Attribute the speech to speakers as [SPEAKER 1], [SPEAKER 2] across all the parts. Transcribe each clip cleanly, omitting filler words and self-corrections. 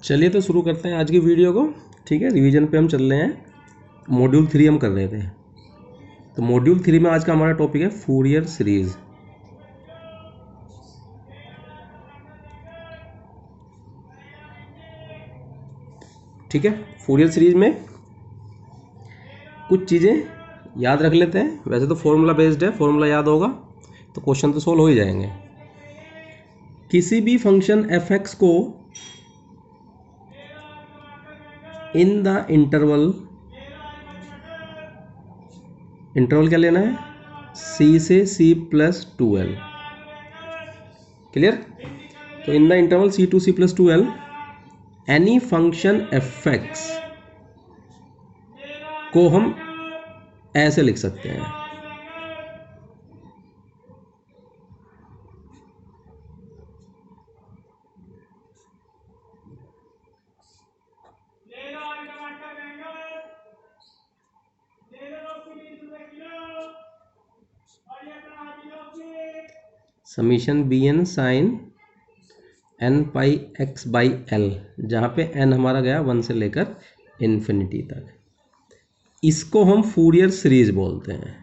[SPEAKER 1] चलिए तो शुरू करते हैं आज की वीडियो को। ठीक है, रिवीजन पे हम चल रहे हैं। मॉड्यूल 3 हम कर रहे थे, तो मॉड्यूल 3 में आज का हमारा टॉपिक है फूरियर सीरीज। ठीक है, फूरियर सीरीज में कुछ चीज़ें याद रख लेते हैं। वैसे तो फॉर्मूला बेस्ड है, फॉर्मूला याद होगा तो क्वेश्चन तो सोल्व हो ही जाएंगे। किसी भी फंक्शन एफ एक्स को इन द इंटरवल क्या लेना है, सी से सी प्लस 2l। क्लियर? तो in the interval c to c plus 2l any function f x को हम ऐसे लिख सकते हैं। Summation b n sine n pi x by l, जहाँ पे एन हमारा गया 1 से लेकर इन्फिनिटी तक। इसको हम फूरियर सीरीज बोलते हैं।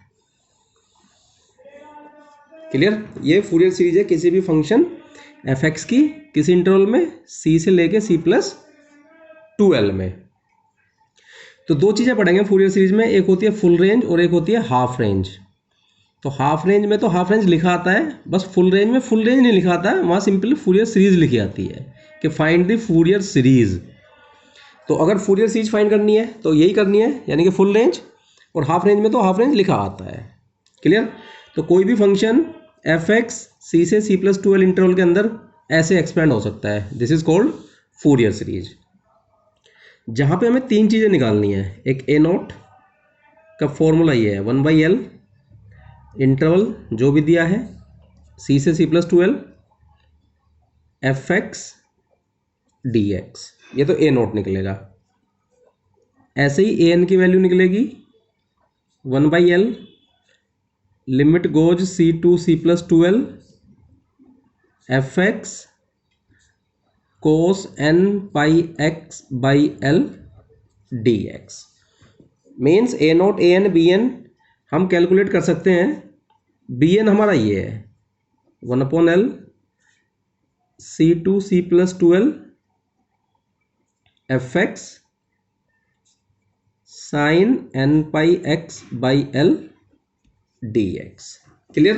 [SPEAKER 1] क्लियर? ये फूरियर सीरीज है किसी भी फंक्शन एफ एक्स की किसी इंटरवल में सी से लेके सी प्लस 2l में। तो दो चीज़ें पढ़ेंगे फूरियर सीरीज में, एक होती है फुल रेंज और एक होती है हाफ रेंज। तो हाफ रेंज में तो हाफ रेंज लिखा आता है, बस फुल रेंज में फुल रेंज नहीं लिखा आता है, वहाँ सिंपली फूरियर सीरीज लिखी आती है कि फाइंड द फूरियर सीरीज। तो अगर फूरियर सीरीज फाइंड करनी है तो यही करनी है, यानी कि फुल रेंज, और हाफ रेंज में तो हाफ रेंज लिखा आता है। क्लियर? तो कोई भी फंक्शन एफ एक्स सी से सी प्लस 2l इंटरवल के अंदर ऐसे एक्सपेंड हो सकता है। This is called Fourier series. जहाँ पे हमें तीन चीज़ें निकालनी है। एक ए नोट का फॉर्मूला ये है 1/l इंटरवल जो भी दिया है सी से c plus 2l f x d x, ये तो ए नोट निकलेगा। ऐसे ही ए एन की वैल्यू निकलेगी 1/l limit goes c to c plus 2l f x cos n pi x by L d x. Means a naught a n b n हम calculate कर सकते हैं। बी एन हमारा ये है 1/l c to c plus 2l f x sine n pi x by L d x. Clear?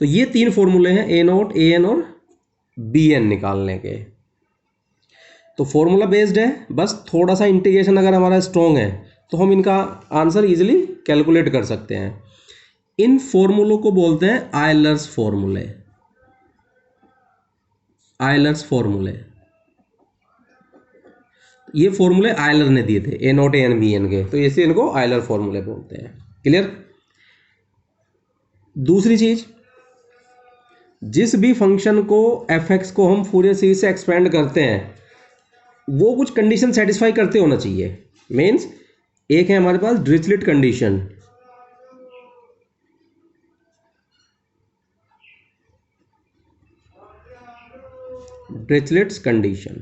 [SPEAKER 1] तो ये तीन फॉर्मूले हैं ए नोट ए एन और बी एन निकालने के। तो फॉर्मूला बेस्ड है, बस थोड़ा सा इंटीग्रेशन अगर हमारा स्ट्रॉन्ग है तो हम इनका आंसर इजीली कैलकुलेट कर सकते हैं। इन फॉर्मूलों को बोलते हैं आयलर्स फॉर्मूले। आयलर्स फॉर्मूले, ये फॉर्मूले आयलर ने दिए थे ए naught a n b N के, तो इसे इनको आयलर फॉर्मूले बोलते हैं। क्लियर? दूसरी चीज, जिस भी फंक्शन को एफ एक्स को हम फूरियर सीरीज से एक्सपेंड करते हैं वो कुछ कंडीशन सेटिस्फाई करते होना चाहिए। मीन्स एक है हमारे पास डिरिचलेट कंडीशन, डिरिचलेट्स कंडीशन।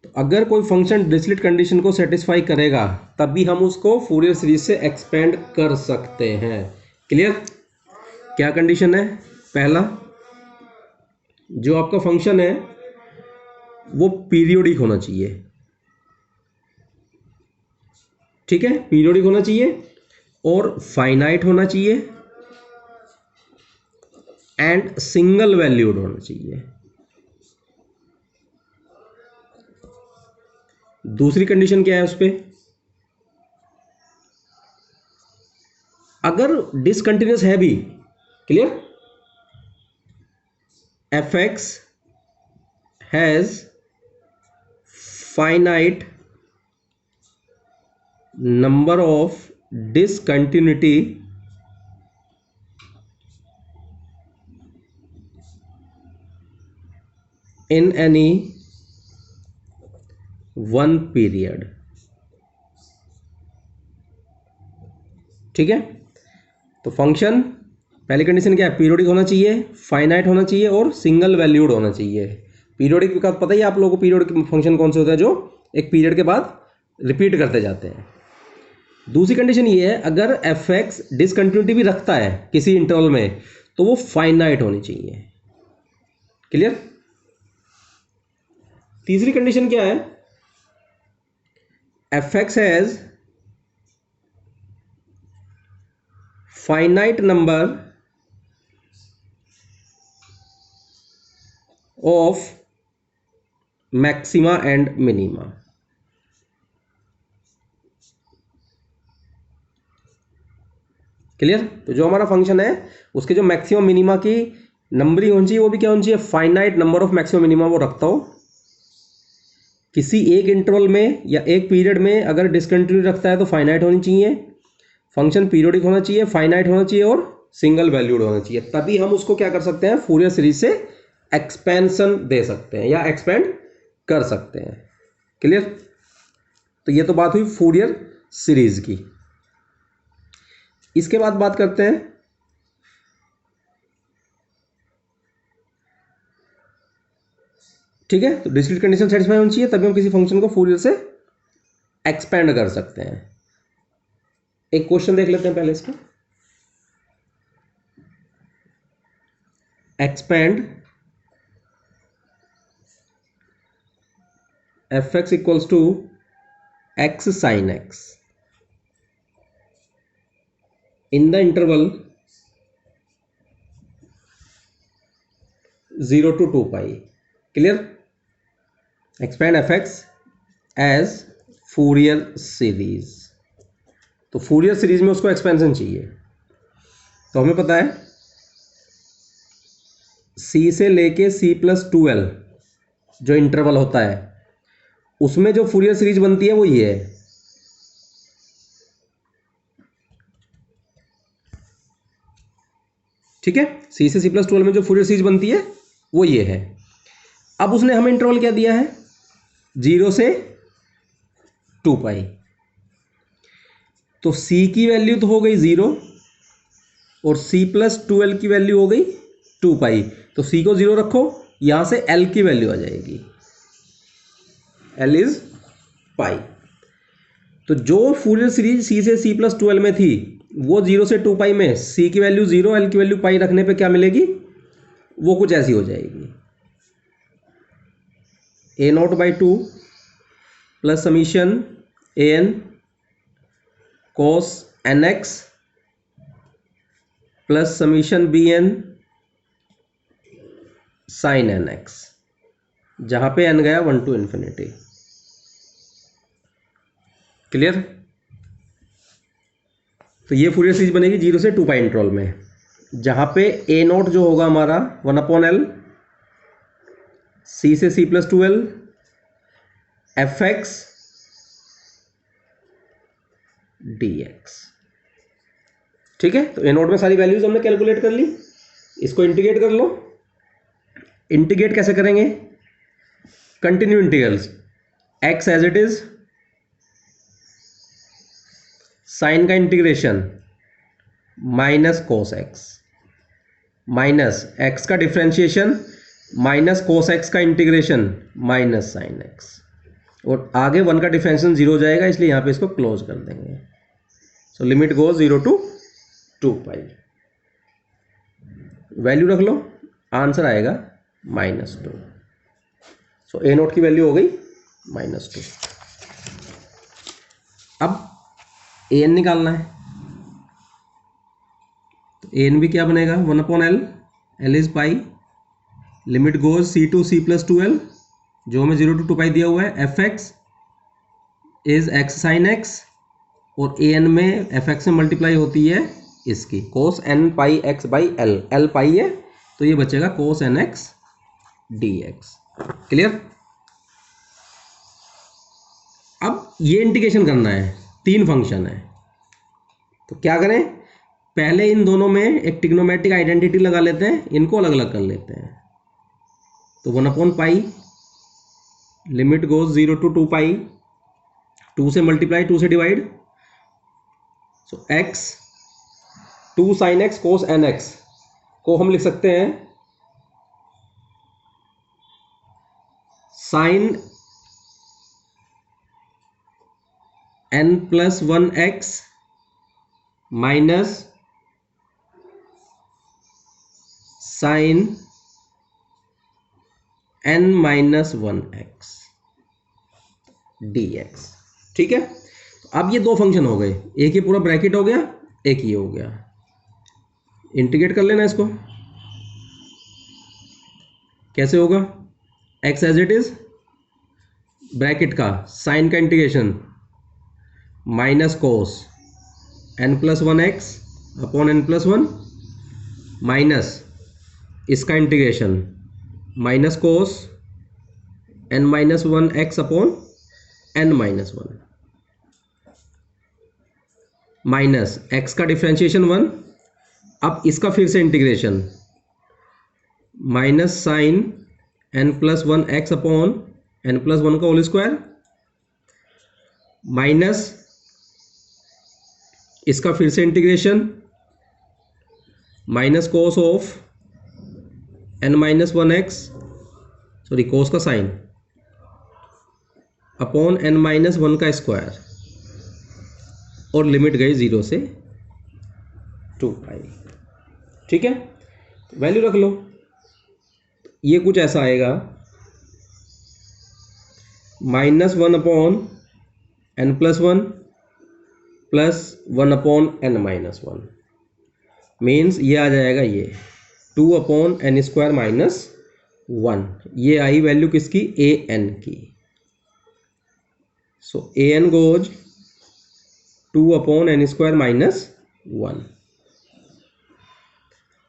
[SPEAKER 1] तो अगर कोई फंक्शन डिरिचलेट कंडीशन को सेटिस्फाई करेगा तभी हम उसको फूरियर सीरीज से एक्सपेंड कर सकते हैं। क्लियर? क्या कंडीशन है? पहला, जो आपका फंक्शन है वो पीरियोडिक होना चाहिए। ठीक है, पीरियोडिक होना चाहिए और फाइनाइट होना चाहिए एंड सिंगल वैल्यूड होना चाहिए। दूसरी कंडीशन क्या है उस पे? अगर डिसकंटिन्यूस है भी, clear, F x has finite number of discontinuity in any one period। ठीक है, तो फंक्शन पहली कंडीशन क्या है? पीरियोडिक होना चाहिए, फाइनाइट होना चाहिए और सिंगल वैल्यूड होना चाहिए। पीरियोडिक का पता ही है आप लोगों को, पीरियोडिक फंक्शन कौन से होते हैं जो एक पीरियड के बाद रिपीट करते जाते हैं। दूसरी कंडीशन ये है, अगर एफ एक्स डिसकंटिन्यूटी भी रखता है किसी इंटरवल में तो वो फाइनाइट होनी चाहिए। क्लियर? तीसरी कंडीशन क्या है, f x has finite number of maxima and minima. Clear? तो जो हमारा फंक्शन है उसके जो मैक्सिमम मिनिमा की नंबरिंग होनी चाहिए वो भी क्या होनी चाहिए, finite number of maximum minima वो रखता हो। किसी एक इंटरवल में या एक पीरियड में अगर डिसकंटिन्यू रखता है तो फाइनाइट होनी चाहिए, फंक्शन पीरियोडिक होना चाहिए, फाइनाइट होना चाहिए और सिंगल वैल्यूड होना चाहिए। तभी हम उसको क्या कर सकते हैं, फूरियर सीरीज से एक्सपेंशन दे सकते हैं या एक्सपेंड कर सकते हैं। क्लियर? तो ये तो बात हुई फूरियर सीरीज की। इसके बाद बात करते हैं ठीक है, तो डिस्क्रीट कंडीशन सेटिस्फाई होनी चाहिए तभी हम किसी फंक्शन को फूरियर से एक्सपेंड कर सकते हैं। एक क्वेश्चन देख लेते हैं पहले इसका, expand f x equals to x sine x in the interval 0 to 2 pi. Clear? Expand fx as Fourier series। तो Fourier सीरीज में उसको एक्सपेंशन चाहिए, तो हमें पता है c से लेके c+2l जो इंटरवल होता है उसमें जो Fourier सीरीज बनती है वो ये है। ठीक है, c से c+12 में जो फूरियर सीरीज बनती है वो ये है। अब उसने हमें इंटरवल क्या दिया है, 0 से 2 पाई। तो c की वैल्यू तो हो गई 0 और c+2l की वैल्यू हो गई 2 पाई। तो c को 0 रखो, यहां से l की वैल्यू आ जाएगी, l इज पाई। तो जो फूरियर सीरीज c से c+2l में थी वो 0 से 2 पाई में c की वैल्यू 0 l की वैल्यू पाई रखने पे क्या मिलेगी, वो कुछ ऐसी हो जाएगी, a0/2 plus summation an cos nx plus summation bn sin nx, जहां पे n गया 1 to infinity। क्लियर? तो ये फूरियर सीरीज बनेगी 0 से 2 पाई इंटरवल में, जहां पे a0 जो होगा हमारा 1/l c से c+2l fx dx। ठीक है, तो a0 में सारी वैल्यूज हमने कैलकुलेट कर ली, इसको इंटीग्रेट कर लो। इंटीग्रेट कैसे करेंगे, continue integrals, x as it is, sine का integration minus cos x, minus x का डिफ्रेंशिएशन माइनस कोस एक्स का इंटीग्रेशन माइनस साइन एक्स, और आगे 1 का डिफ्रेंशिएशन 0 हो जाएगा, इसलिए यहां पे इसको क्लोज कर देंगे। So limit goes 0 to 2 pi. Value रख लो, आंसर आएगा -2। सो a0 की वैल्यू हो गई -2। अब an निकालना है, तो an भी क्या बनेगा 1/l, l is pi, limit goes c to c+2l, जो हमें 0 to 2 पाई दिया हुआ है, fx is x sin x, और an में fx में मल्टीप्लाई होती है इसकी cos n pi x by l, l पाई है तो ये बचेगा cos nx dx। क्लियर? अब ये इंटीग्रेशन करना है, 3 फंक्शन है, तो क्या करें, पहले इन दोनों में एक ट्रिग्नोमेट्रिक आइडेंटिटी लगा लेते हैं, इनको अलग अलग कर लेते हैं। तो 1/पाई, लिमिट गोज 0 to 2 पाई, 2 से मल्टीप्लाई 2 से डिवाइड, सो x 2 sin x cos nx को हम लिख सकते हैं sign n+1x minus sign n-1x dx। ठीक है, अब ये दो फंक्शन हो गए, एक ये पूरा ब्रैकेट हो गया, एक ये हो गया। इंटीग्रेट कर लेना इसको, कैसे होगा? x as it is, bracket का साइन का integration minus cos n+1x upon n+1 minus इसका integration minus cos n-1x upon n-1 minus x का डिफ्रेंशिएशन 1। अब इसका फिर से integration minus sign n+1x upon n+1 का होल स्क्वायर माइनस इसका फिर से integration minus cos of n-1x, sorry cos का साइन अपॉन n-1 का स्क्वायर, और लिमिट गई 0 से 2π। ठीक है, वैल्यू रख लो, ये कुछ ऐसा आएगा -1 upon n+1 plus 1 upon n-1 means ये आ जाएगा ये 2 अपॉन n² माइनस 1। ये आई वैल्यू किसकी? an की। सो an goes 2 upon n² minus 1।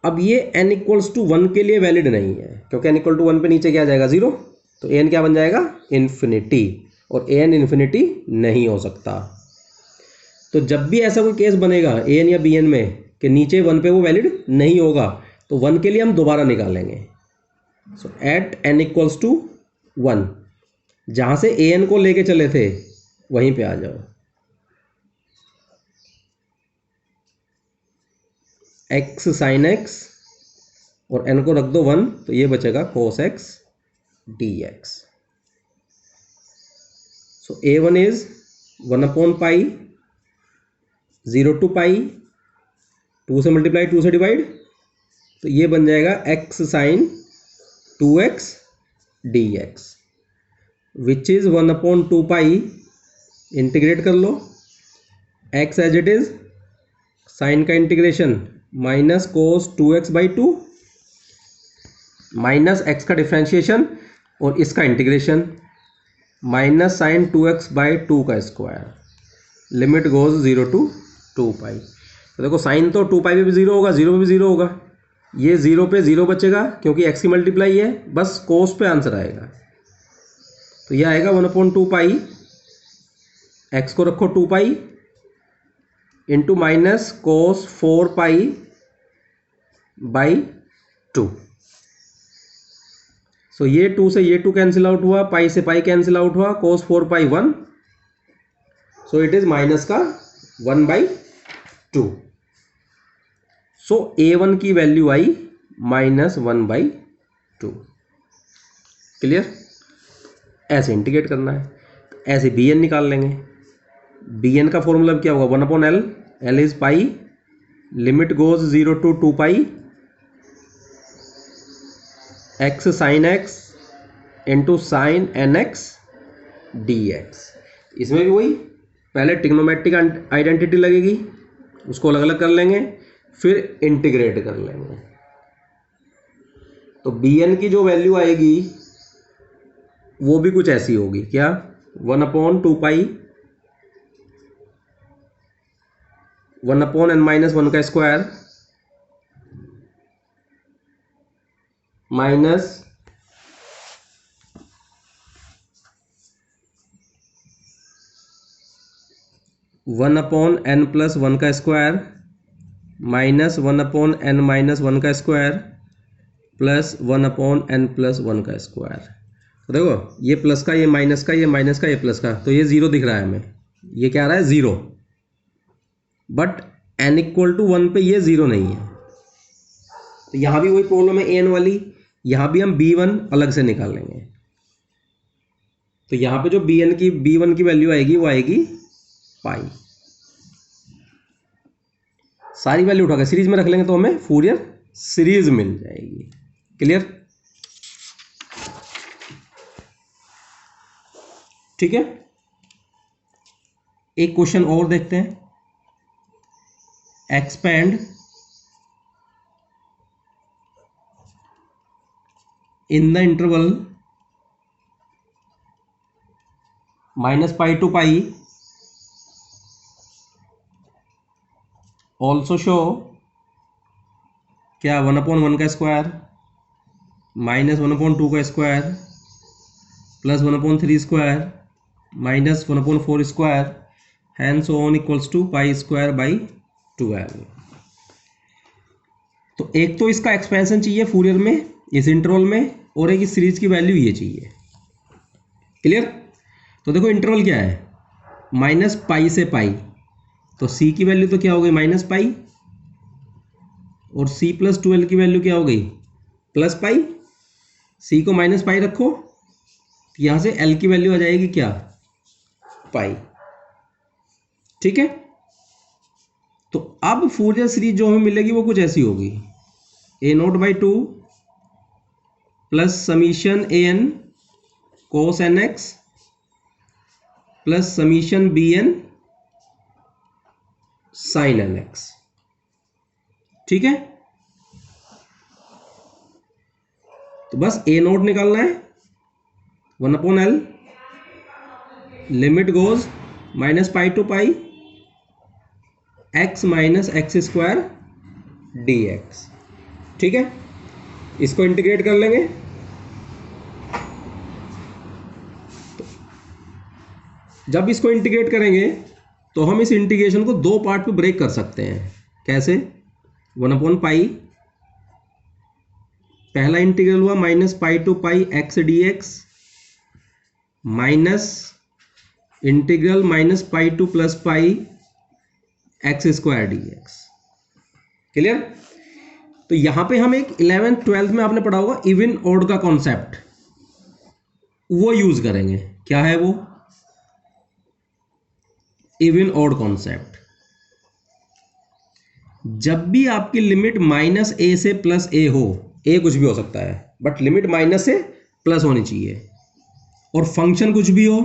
[SPEAKER 1] अब ये n = 1 के लिए वैलिड नहीं है, क्योंकि n = 1 पे नीचे क्या आ जाएगा? 0। तो an क्या बन जाएगा? इन्फिनिटी, और an इन्फिनिटी नहीं हो सकता। तो जब भी ऐसा कोई केस बनेगा an या bn में कि नीचे 1 पे वो वैलिड नहीं होगा, तो 1 के लिए हम दोबारा निकालेंगे। सो एट n = 1, जहां से an को लेके चले थे वहीं पे आ जाओ। x sin x और n को रख दो 1, तो ये बचेगा cos x dx। So a1 is 1/π 0 to π, 2 से मल्टीप्लाई 2 से डिवाइड, तो ये बन जाएगा x sin 2x dx which is 1/2π। Integrate कर लो, x as it is, sine का integration minus cos 2x/2 minus x का डिफ्रेंशिएशन और इसका इंटीग्रेशन माइनस साइन 2x/2 का स्क्वायर, लिमिट गोज 0 to 2π। तो देखो साइन तो 2π पे भी 0 होगा, 0 पे भी 0 होगा, ये 0 पे 0 बचेगा क्योंकि x की मल्टीप्लाई है, बस कोस पे आंसर आएगा। तो ये आएगा 1/2π, x को रखो 2π इंटू माइनस कोस 4π/2। सो ये 2 से ये 2 कैंसिल आउट हुआ, पाई से पाई कैंसिल आउट हुआ, कोस 4π 1, सो इट इज माइनस का 1/2। सो a1 की वैल्यू आई -1/2। क्लियर? ऐसे इंटीग्रेट करना है, ऐसे bn निकाल लेंगे। bn का फॉर्मूला क्या होगा? 1/L, L is pi, limit goes 0 to 2π, x sin x into sine nx dx। इसमें भी वही, पहले ट्रिग्नोमेट्रिक आइडेंटिटी लगेगी, उसको अलग अलग कर लेंगे, फिर इंटीग्रेट कर लेंगे। तो bn की जो वैल्यू आएगी वो भी कुछ ऐसी होगी, क्या? 1/2π 1/n-1 का स्क्वायर माइनस (1/n+1 का स्क्वायर माइनस 1/n-1 का स्क्वायर प्लस 1/n+1 का स्क्वायर। तो देखो ये प्लस का, ये माइनस का, ये माइनस का, ये प्लस का, तो ये 0 दिख रहा है हमें, ये क्या आ रहा है? 0। बट n = 1 पे ये 0 नहीं है। तो यहाँ भी वही प्रॉब्लम है an वाली, यहाँ भी हम b1 अलग से निकालेंगे। तो यहाँ पे जो b1 की वैल्यू आएगी वो आएगी पाई। सारी वैल्यू उठाकर सीरीज में रख लेंगे तो हमें फूरियर सीरीज मिल जाएगी। क्लियर? ठीक है, एक क्वेश्चन और देखते हैं। Expand in the interval -π to π also show क्या 1/1 का स्क्वायर -1/2 का square +1/3 square -1/4 square hence on equals to π²/12। तो एक तो इसका एक्सपेंशन चाहिए फूरियर में इस इंटरवल में, और एक इस सीरीज की वैल्यू ये चाहिए। क्लियर? तो देखो इंटरवल क्या है, -π से π, तो c की वैल्यू तो क्या हो गई -π, और c + 2l की वैल्यू क्या हो गई +π। c को -π रखो, यहां से l की वैल्यू आ जाएगी क्या π। ठीक है, तो अब फूरियर सीरीज जो हमें मिलेगी वो कुछ ऐसी होगी, a02 plus summation an cos nx plus summation bn sin nx। ठीक है, तो बस a0 निकालना है, 1/l limit goes -π to π x - x² dx। ठीक है, इसको इंटीग्रेट कर लेंगे। जब इसको इंटीग्रेट करेंगे तो हम इस इंटीग्रेशन को दो पार्ट में ब्रेक कर सकते हैं। कैसे? 1/π, पहला इंटीग्रल हुआ -π to π x dx minus integral -π to +π x² dx। Clear? तो यहां पे हम एक 11th 12th में आपने पढ़ा होगा इवन ऑड का कॉन्सेप्ट, वो यूज करेंगे। क्या है वो? Even odd concept. जब भी आपकी लिमिट -a से +a हो, a कुछ भी हो सकता है बट लिमिट माइनस से प्लस होनी चाहिए, और फंक्शन कुछ भी हो,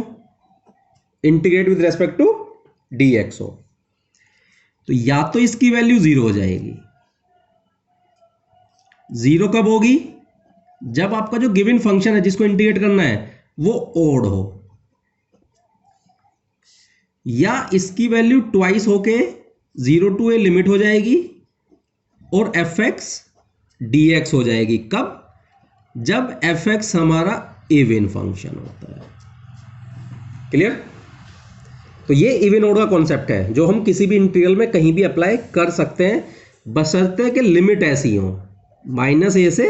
[SPEAKER 1] integrate with respect to dx हो, तो या तो इसकी वैल्यू 0 हो जाएगी। 0 कब होगी? जब आपका जो गिवन फंक्शन है जिसको इंटीग्रेट करना है वो ओड हो, या इसकी वैल्यू ट्वाइस होके 0 to a लिमिट हो जाएगी और fx dx हो जाएगी। कब? जब fx हमारा इवन फंक्शन होता है। क्लियर? तो ये इवन ऑड का कॉन्सेप्ट है जो हम किसी भी इंटीग्रल में कहीं भी अप्लाई कर सकते हैं, बशर्ते कि लिमिट ऐसी हो -a से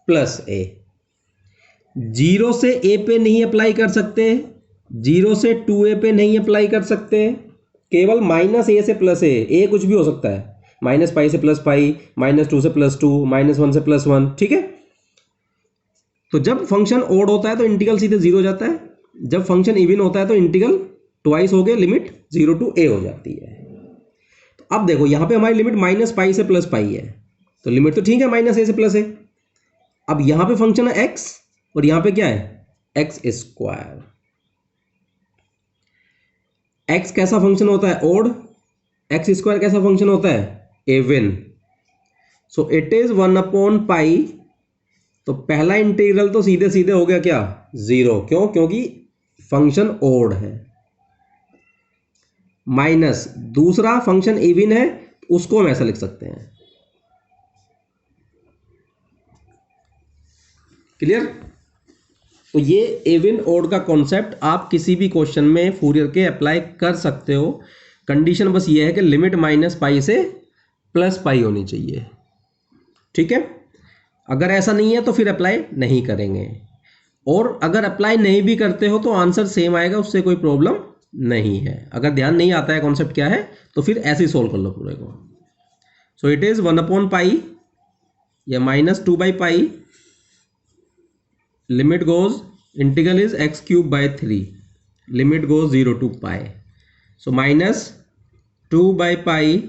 [SPEAKER 1] +a। 0 से a पे नहीं अप्लाई कर सकते, 0 से 2a पे नहीं अप्लाई कर सकते, केवल -a से +a, a कुछ भी हो सकता है, -π से +π, -2 से +2, -1 से +1। ठीक है, तो जब फंक्शन ऑड होता है तो इंटीग्रल सीधे 0 हो जाता है, जब फंक्शन इवन होता है तो इंटीग्रल ट्वाइस हो गए, लिमिट 0 to a हो जाती है। तो अब देखो यहां पे हमारी लिमिट -π से +π है, तो लिमिट तो ठीक है -a से +a। अब यहां पे फंक्शन है x और यहां पे क्या है x²। x कैसा फंक्शन होता है? ओड। x² कैसा फंक्शन होता है? इवन। So it is 1/π। तो पहला इंटीग्रल तो सीधे सीधे हो गया क्या 0। क्यों? क्योंकि फंक्शन ओड है। माइनस दूसरा फंक्शन इवन है, उसको हम ऐसा लिख सकते हैं। क्लियर? तो ये इवन ऑड का कॉन्सेप्ट आप किसी भी क्वेश्चन में फूरियर के अप्लाई कर सकते हो। कंडीशन बस ये है कि लिमिट -π से +π होनी चाहिए। ठीक है, अगर ऐसा नहीं है तो फिर अप्लाई नहीं करेंगे, और अगर अप्लाई नहीं भी करते हो तो आंसर सेम आएगा, उससे कोई प्रॉब्लम नहीं है। अगर ध्यान नहीं आता है कॉन्सेप्ट क्या है तो फिर ऐसे ही सोल्व कर लो पूरे को। सो इट इज 1/π या -2/π, limit goes integral is x cube by 3, limit goes 0 to pi, so minus 2 by pi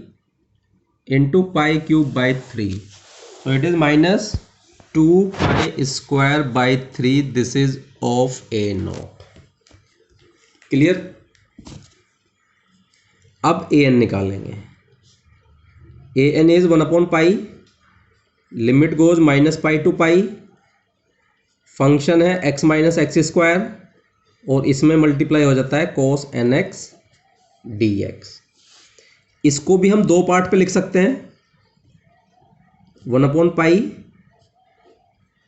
[SPEAKER 1] into pi cube by 3, so it is minus 2 pi square by 3, this is of a naught. Clear? अब a n निकालेंगे। A n is 1/पाई, limit goes minus pi to pi, function है x minus x square और इसमें multiply हो जाता है cos n x d x. इसको भी हम दो पार्ट पे लिख सकते हैं। 1/पाई,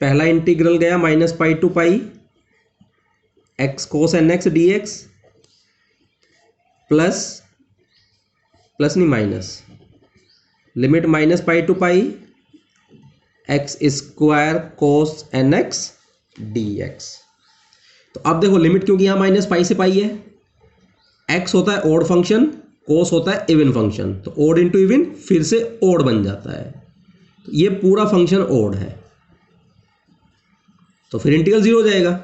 [SPEAKER 1] पहला इंटीग्रल गया minus pi to pi x cos n x d x, plus नहीं minus, limit minus pi to pi x square cos n x d x. तो अब देखो लिमिट, क्योंकि यहां माइनस पाई से पाई है, एक्स होता है ओड फंक्शन, कोस होता है इवन फंक्शन, तो ओड इंटू इवन फिर से ओड बन जाता है, तो ये पूरा फंक्शन ओड है, तो फिर इंटीग्रल 0 हो जाएगा।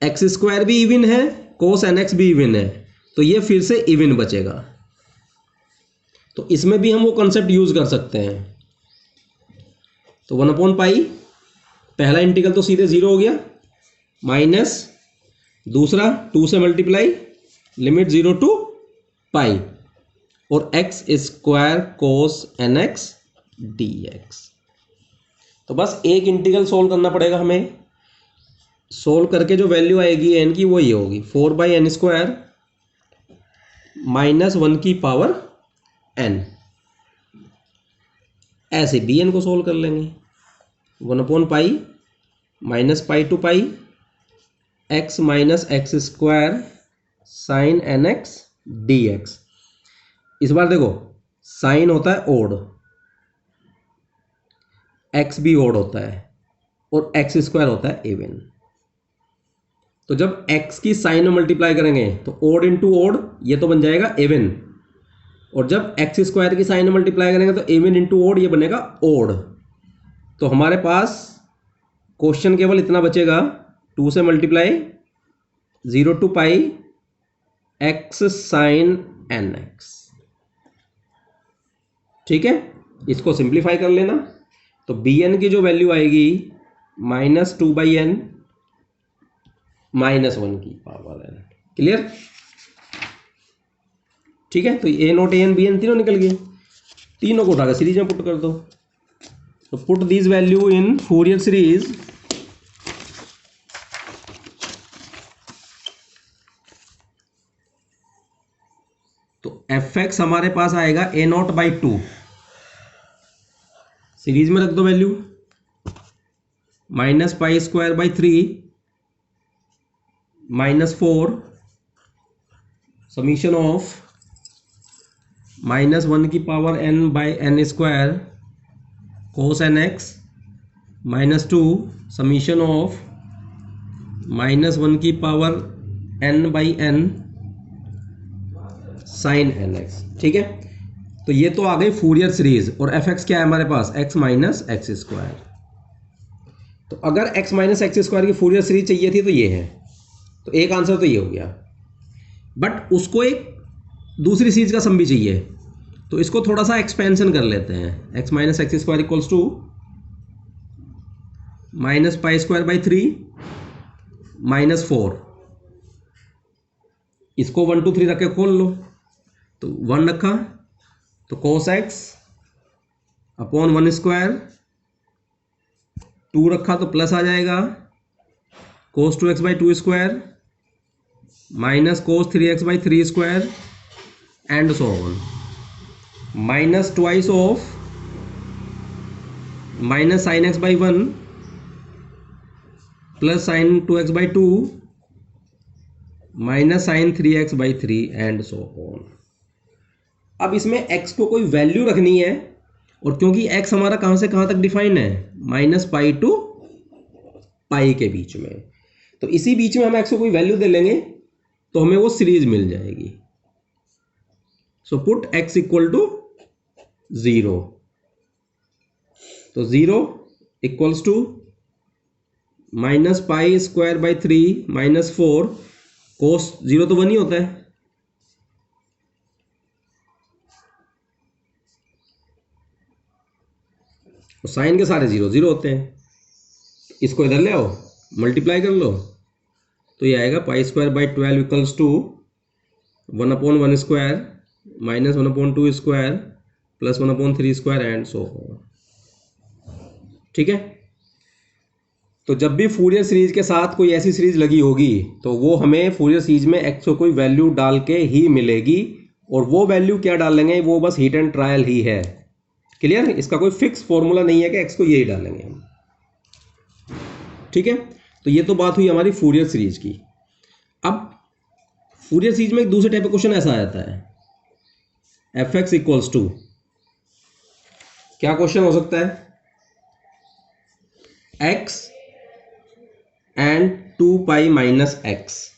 [SPEAKER 1] एक्स स्क्वायर भी इवन है, कोस एन एक्स भी इवन है, तो ये फिर से इवन बचेगा। तो इसमें भी हम वो कंसेप्ट यूज कर सकते हैं। तो 1/पाई, पहला इंटीग्रल तो सीधे 0 हो गया, माइनस दूसरा 2 से मल्टीप्लाई, लिमिट 0 to पाई, और x square cos n x d x. तो बस एक इंटीग्रल सोल्व करना पड़ेगा हमें। सोल्व करके जो वैल्यू आएगी एन की वो ये होगी 4/n² माइनस 1 की पावर n। ऐसे बी एन को सोल्व कर लेंगे। 1/पाई minus pi to pi x minus x square sine n x d x. इस बार देखो साइन होता है ओड, एक्स भी ओड होता है, और एक्स स्क्वायर होता है इवन। तो जब एक्स की साइन में मल्टीप्लाई करेंगे तो ओड इंटू ओड, ये तो बन जाएगा इवन, और जब एक्स स्क्वायर की साइन में मल्टीप्लाई करेंगे तो इवन इंटू ओड, ये बनेगा ओड। तो हमारे पास क्वेश्चन केवल इतना बचेगा, 2 से multiply 0 to pi x sine n x. ठीक है, इसको सिंप्लीफाई कर लेना। तो बी एन की जो वैल्यू आएगी माइनस 2/n माइनस 1 की पावर n। क्लियर? ठीक है, तो ए naught a n b N तीनों निकल गए, तीनों को उठाकर सीरीज में पुट कर दो। तो put this value in Fourier series, तो एफ एक्स हमारे पास आएगा a0/2, सीरीज में रख दो value, minus pi square by 3 minus 4 summation of minus 1 की power n/n² cos n x minus 2 summation of minus 1 की power n/n sign n x. ठीक है, तो ये तो आ गई फूरियर सीरीज, और एफ एक्स क्या है हमारे पास, एक्स माइनस एक्स स्क्वायर। तो अगर एक्स माइनस एक्स स्क्वायर की फूरियर सीरीज चाहिए थी तो ये है, तो एक आंसर तो ये हो गया। बट उसको एक दूसरी सीरीज का सम भी चाहिए, तो इसको थोड़ा सा एक्सपेंशन कर लेते हैं। X minus x square equals to minus pi square by 3 minus 4, इसको 1 2 3 रख के खोल लो, तो 1 रखा तो कोस एक्स अपॉन 1 स्क्वायर, 2 रखा तो प्लस आ जाएगा cos 2x by 2 square minus cos 3x by 3 square and so on, minus twice of minus sine x by 1 plus sine 2x by 2 minus sine 3x by 3 and so on. अब इसमें x को कोई value रखनी है, और क्योंकि x हमारा कहां से कहां तक डिफाइन है, माइनस पाई टू पाई के बीच में, तो इसी बीच में हम x को कोई वैल्यू दे लेंगे तो हमें वो सीरीज मिल जाएगी। So put x equal to 0, तो 0 equals to minus pi square by 3 minus 4 cos 0 तो 1 ही होता है, और साइन के सारे 0 0 होते हैं। इसको इधर ले आओ, मल्टीप्लाई कर लो, तो ये आएगा pi square by 12 equals to 1/1 square minus 1/2 square plus 1/3 square and so on. ठीक है, तो जब भी फूरियर सीरीज के साथ कोई ऐसी सीरीज लगी होगी तो वो हमें फूरियर सीरीज में एक्स को कोई वैल्यू डाल के ही मिलेगी, और वो वैल्यू क्या डालेंगे वो बस हिट एंड ट्रायल ही है। क्लियर, इसका कोई फिक्स फॉर्मूला नहीं है कि एक्स को यही डालेंगे हम। ठीक है, तो ये तो बात हुई हमारी फूरियर सीरीज की। अब फूरियर सीरीज में एक दूसरे टाइप का क्वेश्चन ऐसा आ जाता है, एफ एक्स इक्वल्स टू, क्या क्वेश्चन हो सकता है, x and 2 pi minus x.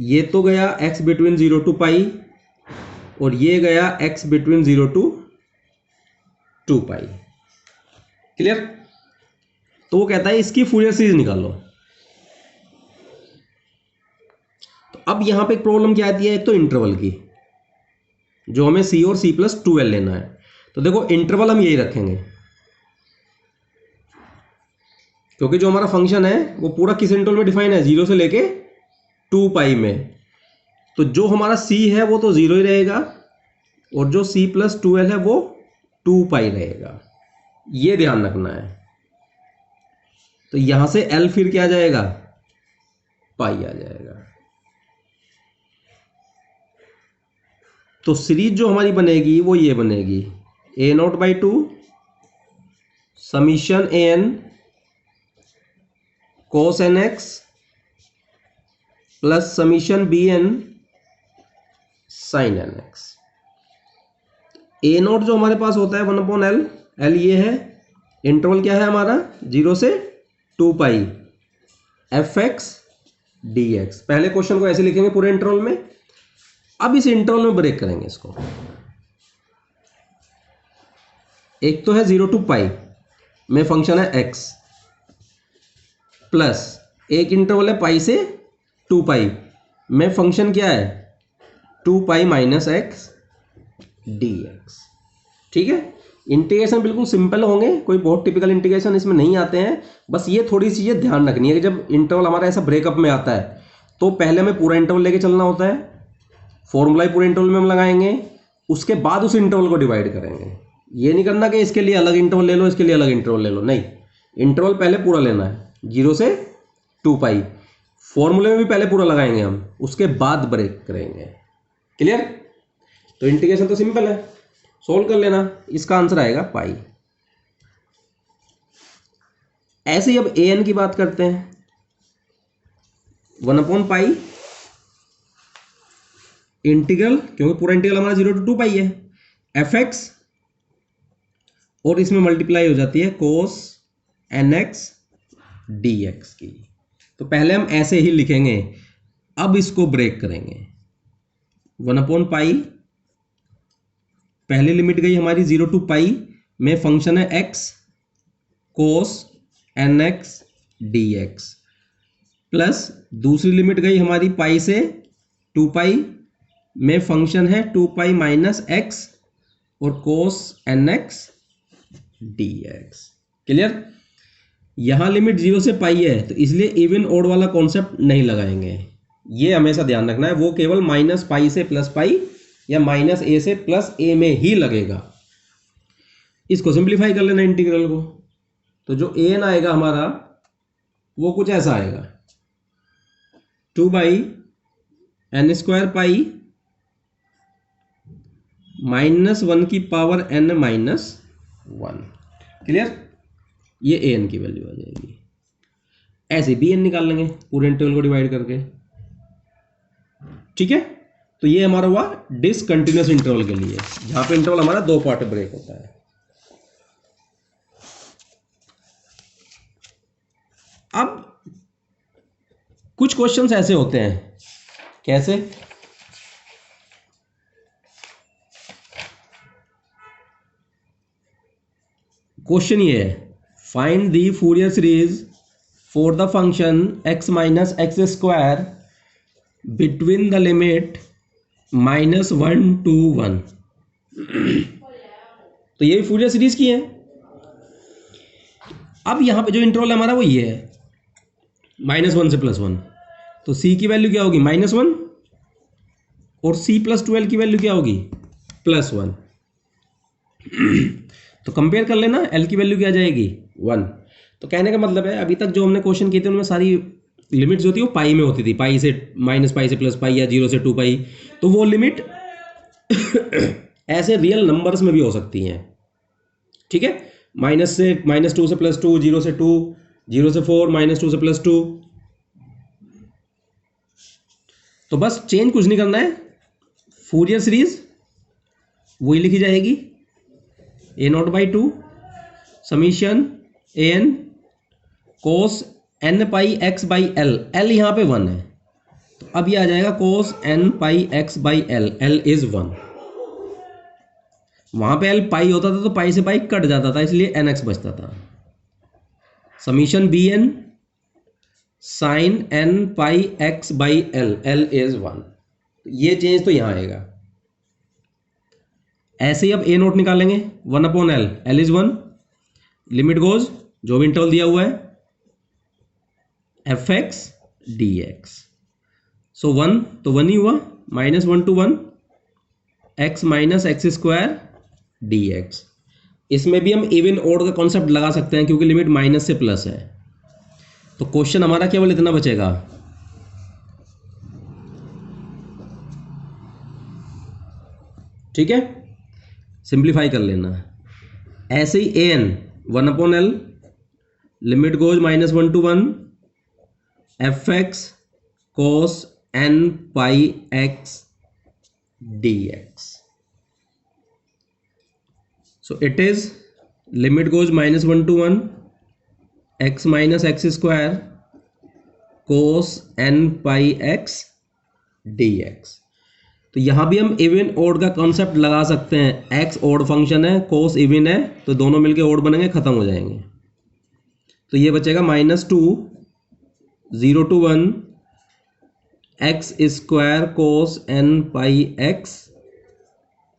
[SPEAKER 1] ये तो गया x बिटवीन 0 टू पाई, और ये गया x between 0 to 2 pi. Clear, तो वो कहता है इसकी फूरियर सीरीज निकालो। तो अब यहां पे एक प्रॉब्लम क्या आती है, एक तो इंटरवल की, जो हमें c और c+2l लेना है। तो देखो इंटरवल हम यही रखेंगे, क्योंकि जो हमारा फंक्शन है वो पूरा किस इंटरवल में डिफाइन है, 0 से लेके 2 पाई में। तो जो हमारा c है वो तो 0 ही रहेगा, और जो c+2l है वो 2 पाई रहेगा, ये ध्यान रखना है। तो यहां से l फिर क्या आ जाएगा, पाई आ जाएगा। तो सीरीज जो हमारी बनेगी वो ये बनेगी, a0/2 summation an cos nx plus summation bn sin nx। a0 जो हमारे पास होता है 1/l, l ये है, इंटरवल क्या है हमारा 0 से 2 पाई, एफ एक्स डी एक्स। पहले क्वेश्चन को ऐसे लिखेंगे पूरे इंटरवल में। अब इस इंटरवल में ब्रेक करेंगे इसको, एक तो है 0 टू पाई में फंक्शन है x, प्लस एक इंटरवल है पाई से 2 पाई में फंक्शन क्या है 2 पाई माइनस एक्स डी एक्स। ठीक है, इंटीग्रेशन बिल्कुल सिंपल होंगे, कोई बहुत टिपिकल इंटीग्रेशन इसमें नहीं आते हैं। बस ये थोड़ी सी चीजें ध्यान रखनी है कि जब इंटरवल हमारा ऐसा ब्रेकअप में आता है तो पहले हमें पूरा इंटरवल लेके चलना होता है, फॉर्मूला पूरे इंटरवल में हम लगाएंगे, उसके बाद उस इंटरवल को डिवाइड करेंगे। ये नहीं करना कि इसके लिए अलग इंटरवल ले लो, इसके लिए अलग इंटरवल ले लो, नहीं, इंटरवल पहले पूरा लेना है 0 से 2 पाई, फॉर्मूले में भी पहले पूरा लगाएंगे हम, उसके बाद ब्रेक करेंगे। क्लियर, तो इंटीग्रेशन तो सिंपल है, सोल्व कर लेना, इसका आंसर आएगा पाई। ऐसे ही अब an की बात करते हैं, 1/पाई इंटीग्रल, क्योंकि पूरा इंटीग्रल हमारा 0 टू 2 पाई है, एफ एक्स, और इसमें मल्टीप्लाई हो जाती है कोस nx dx की। तो पहले हम ऐसे ही लिखेंगे, अब इसको ब्रेक करेंगे, 1/पाई, पहली लिमिट गई हमारी 0 टू पाई में फंक्शन है x कोस nx dx, प्लस दूसरी लिमिट गई हमारी पाई से 2 पाई में फंक्शन है 2 पाई माइनस एक्स और कोस nx dx। क्लियर, यहां लिमिट 0 से पाई है तो इसलिए इवन ओड वाला कॉन्सेप्ट नहीं लगाएंगे, ये हमेशा ध्यान रखना है, वो केवल माइनस पाई से प्लस पाई या माइनस ए से प्लस ए में ही लगेगा। इसको सिंप्लीफाई कर लेना इंटीग्रल को, तो जो an आएगा हमारा वो कुछ ऐसा आएगा, 2/n² पाई -1 की पावर n-1। क्लियर, ये an की वैल्यू आ जाएगी। ऐसे bn निकाल लेंगे पूरे इंटरवल को डिवाइड करके। ठीक है, तो ये हमारा हुआ डिसकंटिन्यूअस इंटरवल के लिए, जहां पे इंटरवल हमारा 2 पार्ट ब्रेक होता है। अब कुछ क्वेश्चंस ऐसे होते हैं, कैसे, क्वेश्चन ये है find the Fourier series for the function x minus x square between the limit -1 to 1। तो ये फूरियर सीरीज की है। अब यहां पे जो इंटरवल है हमारा वो ये है -1 से +1, तो c की वैल्यू क्या होगी -1 और c + 2l की वैल्यू क्या होगी +1। तो कंपेयर कर लेना, l की वैल्यू क्या आ जाएगी 1। तो कहने का मतलब है अभी तक जो हमने क्वेश्चन किए थे उनमें सारी लिमिट्स जो थी वो पाई में होती थी, पाई से -पाई से +पाई या 0 से 2 पाई। तो वो लिमिट ऐसे रियल नंबर्स में भी हो सकती हैं, ठीक है, -2 से +2, 0 से 2, 0 से 4, -2 से +2। तो बस चेंज कुछ नहीं करना है, फूरियर सीरीज वही लिखी जाएगी a0/2 summation an cos n pi x by l, L यहाँ पे 1 है, तो अब ये आ जाएगा cos n pi x by l, l is 1। वहां पे एल पाई होता था तो पाई से पाई कट जाता था, इसलिए nx बचता था। Summation bn sine n pi x by l, l is 1। ये चेंज तो यहां आएगा। ऐसे ही अब a नोट निकालेंगे 1/l, l is 1, limit goes जो भी इंटरवल दिया हुआ है fx dx। सो 1 तो 1 ही हुआ, -1 to 1 x minus x square dx। इसमें भी हम इवन ओड का कॉन्सेप्ट लगा सकते हैं क्योंकि लिमिट माइनस से प्लस है। तो क्वेश्चन हमारा केवल इतना बचेगा, ठीक है, सिंप्लीफाई कर लेना। ऐसे ही an 1/l limit goes -1 to 1 fx cos n pi x dx। so it is limit goes -1 to 1 x minus x square cos n pi x dx। तो यहां भी हम इवन ओड का कॉन्सेप्ट लगा सकते हैं। x ओड फंक्शन है, cos even है, तो दोनों मिलके ओड बनेंगे, खत्म हो जाएंगे। तो ये बचेगा -2 0 to 1 x square cos n pi x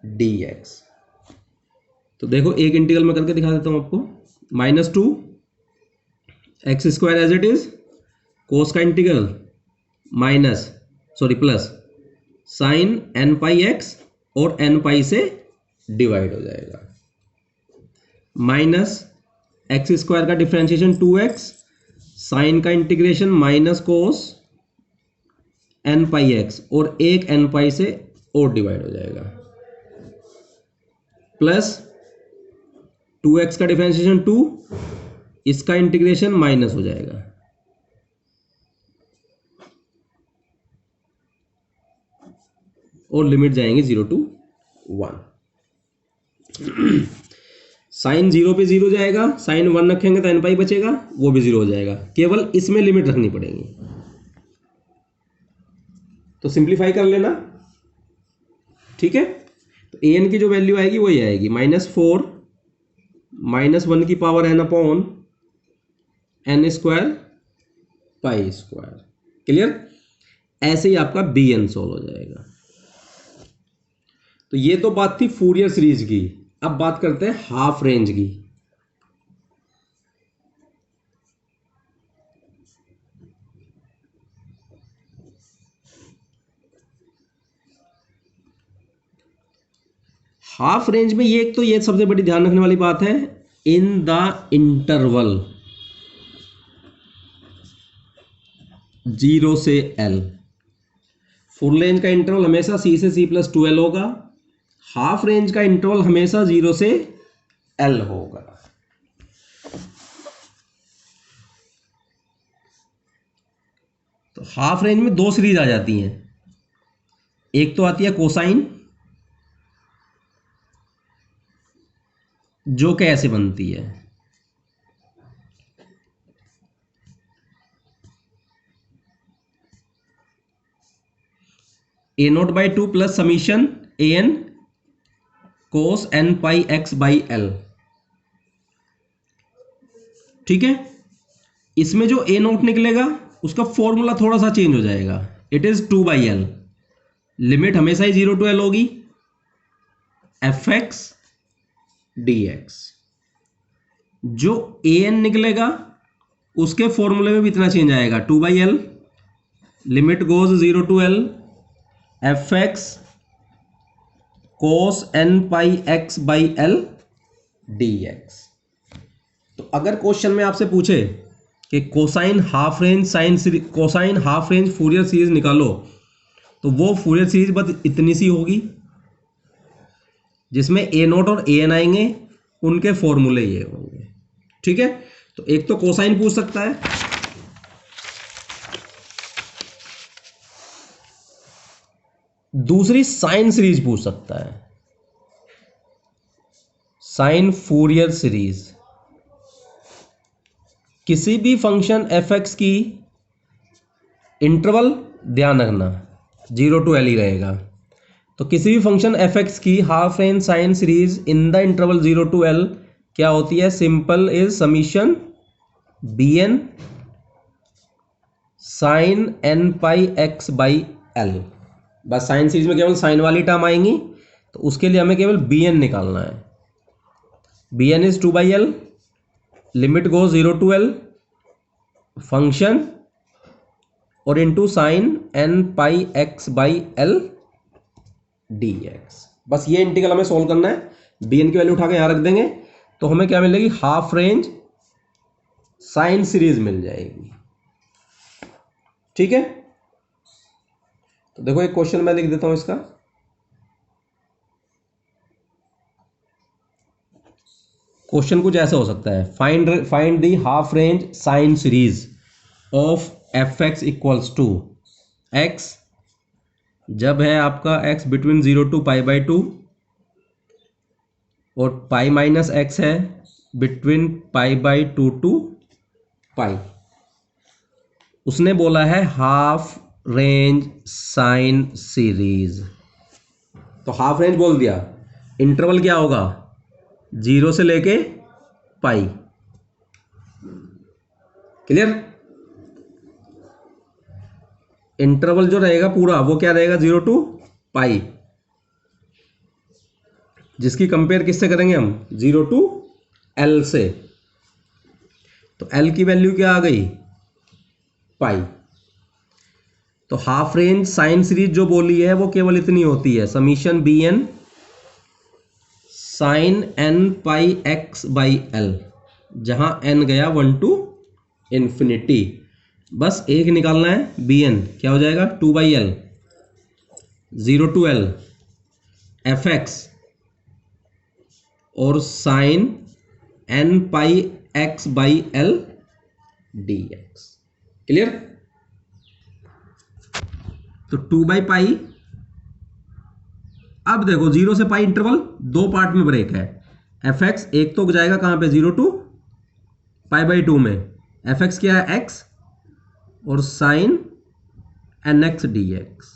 [SPEAKER 1] dx। तो देखो एक इंटीग्रल में करके दिखा देता हूं आपको। -2 x square as it is, cos का integral plus sine n pi x और n पाई से डिवाइड हो जाएगा, माइनस एक्स स्क्वायर का डिफरेंशिएशन 2x, साइन का integration minus cos n pi x और एक n पाई से और डिवाइड हो जाएगा, प्लस 2x का डिफरेंशिएशन 2, इसका इंटीग्रेशन माइनस हो जाएगा, और लिमिट जाएंगे 0 to 1। साइन 0 पे 0 जाएगा, साइन 1 रखेंगे तो n पाई बचेगा, वो भी 0 हो जाएगा, केवल इसमें लिमिट रखनी पड़ेगी। तो सिंप्लीफाई कर लेना, ठीक है। तो an की जो वैल्यू आएगी वही आएगी -4 -1 की power n upon n square pi square. Clear? ऐसे ही आपका bn सोल्व हो जाएगा। तो ये तो बात थी फूरियर सीरीज की। अब बात करते हैं हाफ रेंज की। हाफ रेंज में ये एक तो ये सबसे बड़ी ध्यान रखने वाली बात है, इन द इंटरवल 0 से l। फुल रेंज का इंटरवल हमेशा c से c+2l होगा, हाफ रेंज का इंटरवल हमेशा 0 से l होगा। तो हाफ रेंज में दो सीरीज आ जाती हैं, एक तो आती है कोसाइन, जो कि ऐसे बनती है, a0/2 plus summation an cos n pi x by L. ठीक है। इसमें जो ए नोट निकलेगा उसका फॉर्मूला थोड़ा सा चेंज हो जाएगा, इट इज 2/L, लिमिट हमेशा ही 0 to L होगी, fx dx। जो an निकलेगा उसके फॉर्मूले में भी इतना चेंज आएगा, 2/L, limit goes 0 to L, fx cos n pi x by L dx। तो अगर क्वेश्चन में आपसे पूछे कि cosine half range cosine half range Fourier series निकालो, तो वो फूरियर सीरीज बस इतनी सी होगी जिसमें ए नोट और ए एन आएंगे, उनके फॉर्मूले ये होंगे, ठीक है। तो एक तो कोसाइन पूछ सकता है, दूसरी साइन सीरीज पूछ सकता है, साइन फूरियर सीरीज। किसी भी फंक्शन एफ एक्स की इंटरवल ध्यान रखना 0 to L ही रहेगा, तो किसी भी फंक्शन एफ एक्स की half range sine series in the interval 0 to L क्या होती है, simple is summation b n sine n pi x by l. बस साइन सीरीज में केवल साइन वाली टर्म आएंगी, तो उसके लिए हमें केवल बी एन निकालना है। B n is 2/L, limit go 0 to L, function और into sine n pi x by L d x. बस ये इंटीग्रल हमें सोल्व करना है, बी एन की वैल्यू उठा के यहां रख देंगे, तो हमें क्या मिलेगी, हाफ रेंज साइन सीरीज मिल जाएगी, ठीक है। तो देखो एक क्वेश्चन मैं लिख देता हूं इसका, क्वेश्चन कुछ ऐसा हो सकता है, find the half range sine series of f x equals to x जब है आपका x बिटवीन 0 to π/2 और पाई माइनस एक्स है बिटवीन π/2 to π। उसने बोला है हाफ रेंज साइन सीरीज, तो हाफ रेंज बोल दिया, इंटरवल क्या होगा 0 से लेके पाई, क्लियर। इंटरवल जो रहेगा पूरा वो क्या रहेगा 0 to π, जिसकी कंपेयर किससे करेंगे हम 0 to L से, तो L की वैल्यू क्या आ गई पाई। तो हाफ रेंज साइन सीरीज जो बोली है वो केवल इतनी होती है, summation b n sine n pi x by l, जहां n गया 1 to इंफिनिटी। बस एक निकालना है, बी एन क्या हो जाएगा 2/L 0 to L f x और sine n pi x by L d x, clear. तो 2/π, अब देखो 0 से पाई इंटरवल दो पार्ट में ब्रेक है, एफ एक्स एक तो जाएगा कहां पे 0 to π/2 में, एफ एक्स क्या है x और sine n x d x,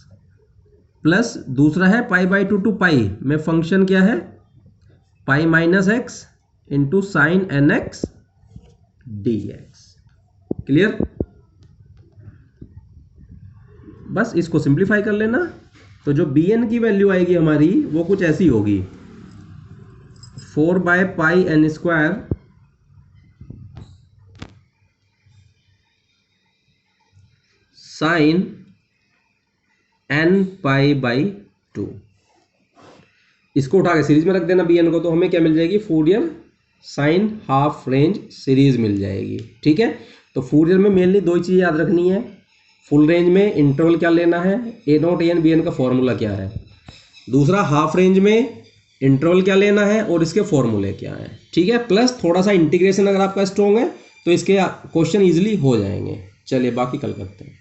[SPEAKER 1] plus दूसरा है π/2 to π में फंक्शन क्या है pi minus x into sine n x d x, clear. बस इसको सिंप्लीफाई कर लेना, तो जो बी एन की वैल्यू आएगी हमारी वो कुछ ऐसी होगी 4/πn² साइन n π/2। इसको उठा के सीरीज में रख देना बी एन को, तो हमें क्या मिल जाएगी Fourier sine half range series मिल जाएगी, ठीक है। तो फूरियर में मेनली दो ही चीज़ें याद रखनी है, फुल रेंज में इंटरवल क्या लेना है, a naught a n b n का फॉर्मूला क्या है, दूसरा हाफ रेंज में इंटरवल क्या लेना है और इसके फॉर्मूले क्या है, ठीक है। प्लस थोड़ा सा इंटीग्रेशन अगर आपका स्ट्रॉन्ग है तो इसके क्वेश्चन ईजिली हो जाएंगे। चलिए बाकी कल करते हैं।